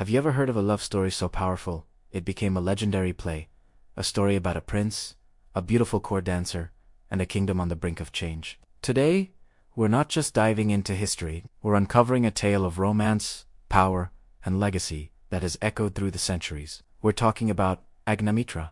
Have you ever heard of a love story so powerful, it became a legendary play? A story about a prince, a beautiful court dancer, and a kingdom on the brink of change. Today, we're not just diving into history, we're uncovering a tale of romance, power, and legacy that has echoed through the centuries. We're talking about Agnimitra,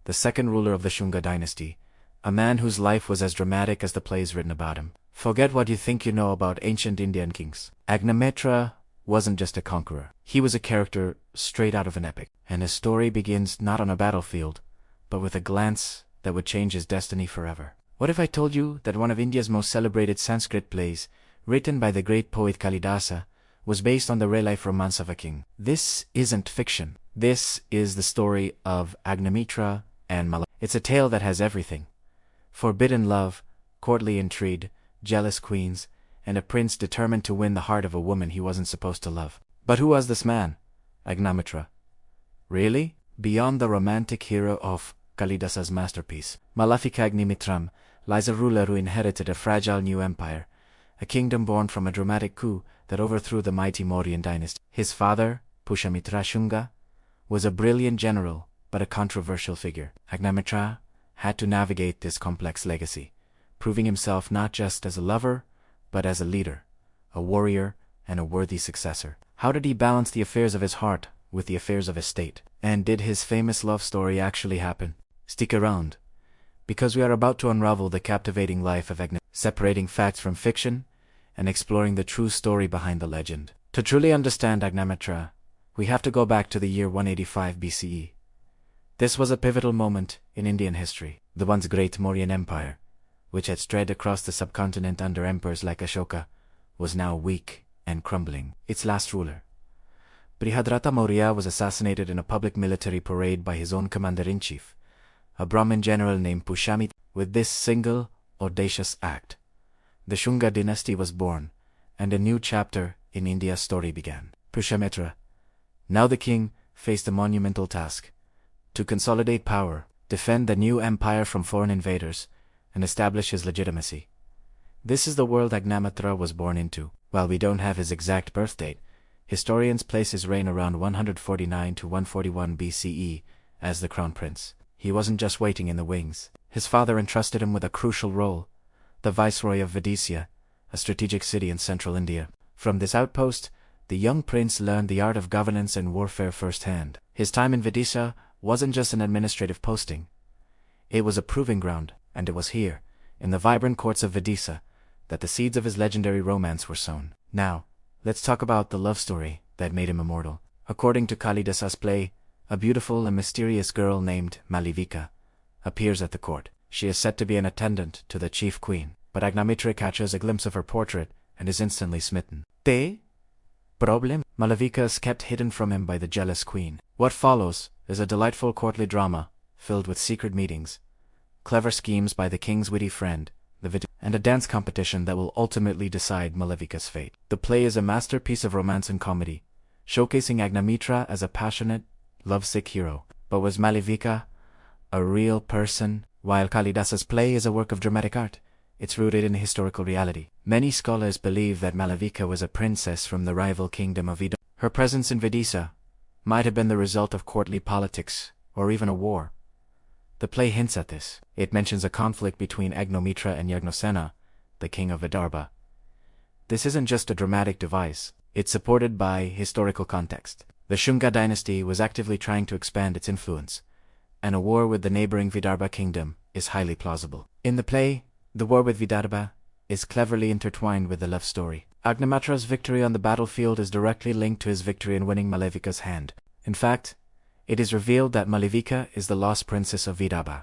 the second ruler of the Shunga Dynasty, a man whose life was as dramatic as the plays written about him. Forget what you think you know about ancient Indian kings. Agnimitra wasn't just a conqueror. He was a character straight out of an epic, and his story begins not on a battlefield, but with a glance that would change his destiny forever. What if I told you that one of India's most celebrated Sanskrit plays, written by the great poet Kalidasa, was based on the real-life romance of a king? This isn't fiction. This is the story of Agnimitra and Malavikagnimitram. It's a tale that has everything: forbidden love, courtly intrigue, jealous queens, and a prince determined to win the heart of a woman he wasn't supposed to love. But who was this man, Agnimitra? Really? Beyond the romantic hero of Kalidasa's masterpiece, Malavikagnimitram, lies a ruler who inherited a fragile new empire, a kingdom born from a dramatic coup that overthrew the mighty Mauryan Dynasty. His father, Pushyamitra Shunga, was a brilliant general, but a controversial figure. Agnimitra had to navigate this complex legacy, proving himself not just as a lover, but as a leader, a warrior, and a worthy successor. How did he balance the affairs of his heart with the affairs of his state? And did his famous love story actually happen? Stick around, because we are about to unravel the captivating life of Agnimitra, separating facts from fiction and exploring the true story behind the legend. To truly understand Agnimitra, we have to go back to the year 185 BCE. This was a pivotal moment in Indian history. The once great Mauryan Empire, which had spread across the subcontinent under emperors like Ashoka, was now weak and crumbling. Its last ruler, Brihadrata Maurya, was assassinated in a public military parade by his own commander-in-chief, a Brahmin general named Pushyamitra. With this single, audacious act, the Shunga Dynasty was born, and a new chapter in India's story began. Pushyamitra, now the king, faced a monumental task: to consolidate power, defend the new empire from foreign invaders, and establish his legitimacy. This is the world Agnimitra was born into. While we don't have his exact birth date, historians place his reign around 149 to 141 BCE as the crown prince. He wasn't just waiting in the wings. His father entrusted him with a crucial role: the viceroy of Vidisha, a strategic city in central India. From this outpost, the young prince learned the art of governance and warfare firsthand. His time in Vidisha wasn't just an administrative posting. It was a proving ground, and it was here, in the vibrant courts of Vidisha, that the seeds of his legendary romance were sown. Now, let's talk about the love story that made him immortal. According to Kalidasa's play, a beautiful and mysterious girl named Malavika appears at the court. She is said to be an attendant to the chief queen, but Agnimitra catches a glimpse of her portrait and is instantly smitten. The problem? Malavika is kept hidden from him by the jealous queen. What follows is a delightful courtly drama filled with secret meetings, clever schemes by the king's witty friend, and a dance competition that will ultimately decide Malavika's fate. The play is a masterpiece of romance and comedy, showcasing Agnimitra as a passionate, lovesick hero. But was Malavika a real person? While Kalidasa's play is a work of dramatic art, it's rooted in historical reality. Many scholars believe that Malavika was a princess from the rival kingdom of Vidisha. Her presence in Vidisha might have been the result of courtly politics, or even a war. The play hints at this. It mentions a conflict between Agnimitra and Yagnosena, the king of Vidarbha. This isn't just a dramatic device, it's supported by historical context. The Shunga dynasty was actively trying to expand its influence, and a war with the neighboring Vidarbha kingdom is highly plausible. In the play, the war with Vidarbha is cleverly intertwined with the love story. Agnimitra's victory on the battlefield is directly linked to his victory in winning Malavika's hand. In fact, it is revealed that Malavika is the lost princess of Vidarbha,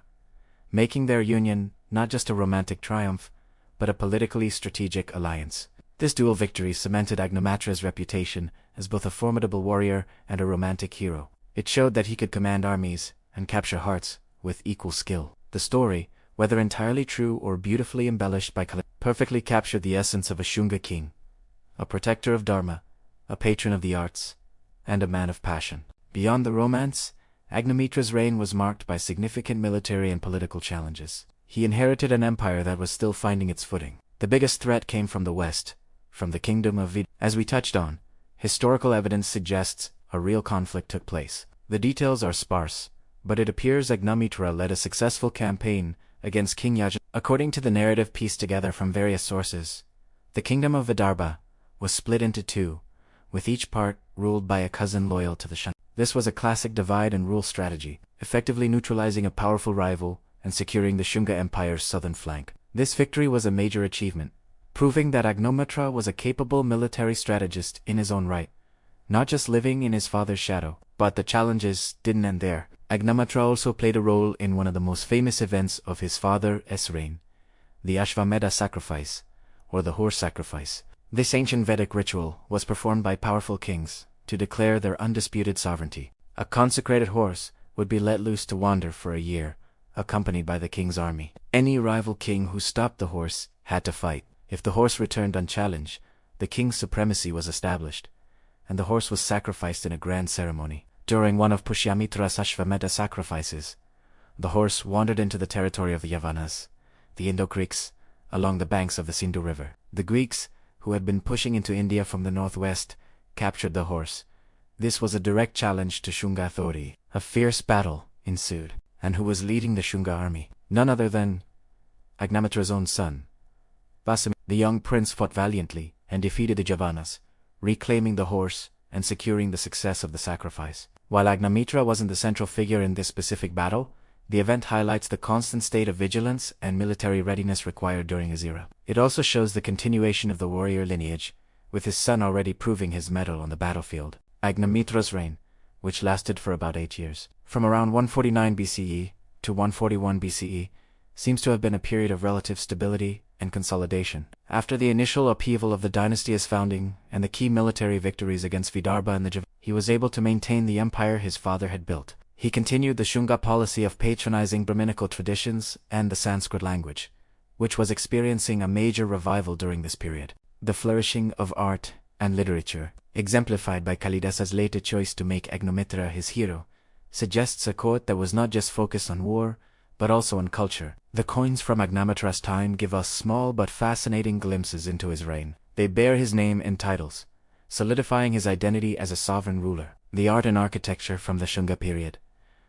making their union not just a romantic triumph, but a politically strategic alliance. This dual victory cemented Agnimitra's reputation as both a formidable warrior and a romantic hero. It showed that he could command armies and capture hearts with equal skill. The story, whether entirely true or beautifully embellished by Kalidasa, perfectly captured the essence of a Shunga king, a protector of Dharma, a patron of the arts, and a man of passion. Beyond the romance, Agnimitra's reign was marked by significant military and political challenges. He inherited an empire that was still finding its footing. The biggest threat came from the west, from the kingdom of Vidarbha. As we touched on, historical evidence suggests a real conflict took place. The details are sparse, but it appears Agnimitra led a successful campaign against King Yajan. According to the narrative pieced together from various sources, the kingdom of Vidarbha was split into two, with each part ruled by a cousin loyal to the Shunga. This was a classic divide-and-rule strategy, effectively neutralizing a powerful rival and securing the Shunga Empire's southern flank. This victory was a major achievement, proving that Agnimitra was a capable military strategist in his own right, not just living in his father's shadow. But the challenges didn't end there. Agnimitra also played a role in one of the most famous events of his father's reign, the Ashvamedha sacrifice, or the horse sacrifice. This ancient Vedic ritual was performed by powerful kings to declare their undisputed sovereignty. A consecrated horse would be let loose to wander for a year, accompanied by the king's army. Any rival king who stopped the horse had to fight. If the horse returned unchallenged, the king's supremacy was established, and the horse was sacrificed in a grand ceremony. During one of Pushyamitra's Ashvamedha sacrifices, the horse wandered into the territory of the Yavanas, the Indo-Greeks, along the banks of the Sindhu River. The Greeks, who had been pushing into India from the northwest, captured the horse. This was a direct challenge to Shunga authority. A fierce battle ensued, and who was leading the Shunga army? None other than Agnimitra's own son. Pushyamitra, the young prince, fought valiantly and defeated the Yavanas, reclaiming the horse and securing the success of the sacrifice. While Agnimitra wasn't the central figure in this specific battle, the event highlights the constant state of vigilance and military readiness required during his era. It also shows the continuation of the warrior lineage, with his son already proving his mettle on the battlefield. Agnimitra's reign, which lasted for about 8 years, from around 149 BCE to 141 BCE, seems to have been a period of relative stability and consolidation. After the initial upheaval of the dynasty's founding and the key military victories against Vidarbha and the Javanas, he was able to maintain the empire his father had built. He continued the Shunga policy of patronizing Brahminical traditions and the Sanskrit language, which was experiencing a major revival during this period. The flourishing of art and literature, exemplified by Kalidasa's later choice to make Agnimitra his hero, suggests a court that was not just focused on war, but also on culture. The coins from Agnimitra's time give us small but fascinating glimpses into his reign. They bear his name and titles, solidifying his identity as a sovereign ruler. The art and architecture from the Shunga period,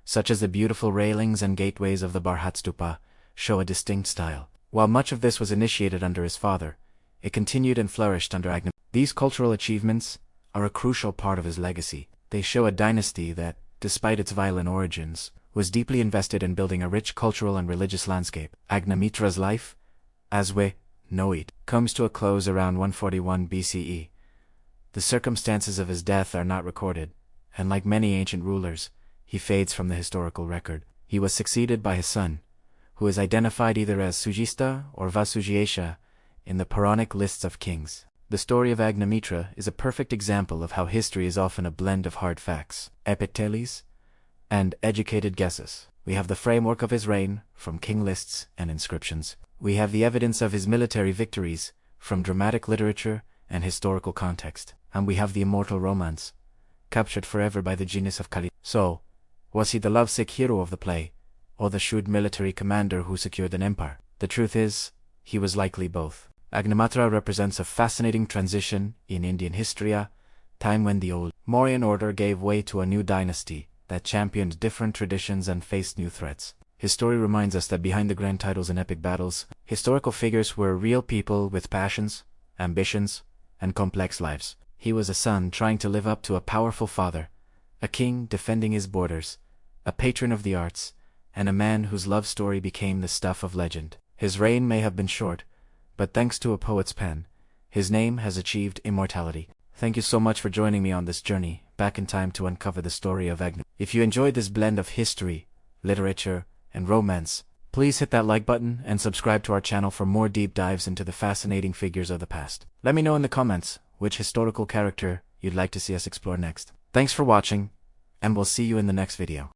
such as the beautiful railings and gateways of the Barhat Stupa, show a distinct style. While much of this was initiated under his father, it continued and flourished under Agnimitra. These cultural achievements are a crucial part of his legacy. They show a dynasty that, despite its violent origins, was deeply invested in building a rich cultural and religious landscape. Agnimitra's life, as we know it, comes to a close around 141 BCE. The circumstances of his death are not recorded, and like many ancient rulers, he fades from the historical record. He was succeeded by his son, who is identified either as Sujista or Vasujiesha in the Puranic lists of kings. The story of Agnimitra is a perfect example of how history is often a blend of hard facts, epiteles, and educated guesses. We have the framework of his reign from king lists and inscriptions. We have the evidence of his military victories from dramatic literature and historical context. And we have the immortal romance, captured forever by the genius of Kalidasa. So, was he the lovesick hero of the play, or the shrewd military commander who secured an empire? The truth is, he was likely both. Agnimitra represents a fascinating transition in Indian history, a time when the old Mauryan order gave way to a new dynasty that championed different traditions and faced new threats. His story reminds us that behind the grand titles and epic battles, historical figures were real people with passions, ambitions, and complex lives. He was a son trying to live up to a powerful father, a king defending his borders, a patron of the arts, and a man whose love story became the stuff of legend. His reign may have been short, but thanks to a poet's pen, his name has achieved immortality. Thank you so much for joining me on this journey back in time to uncover the story of Agnimitra. If you enjoyed this blend of history, literature, and romance, please hit that like button and subscribe to our channel for more deep dives into the fascinating figures of the past. Let me know in the comments which historical character you'd like to see us explore next. Thanks for watching, and we'll see you in the next video.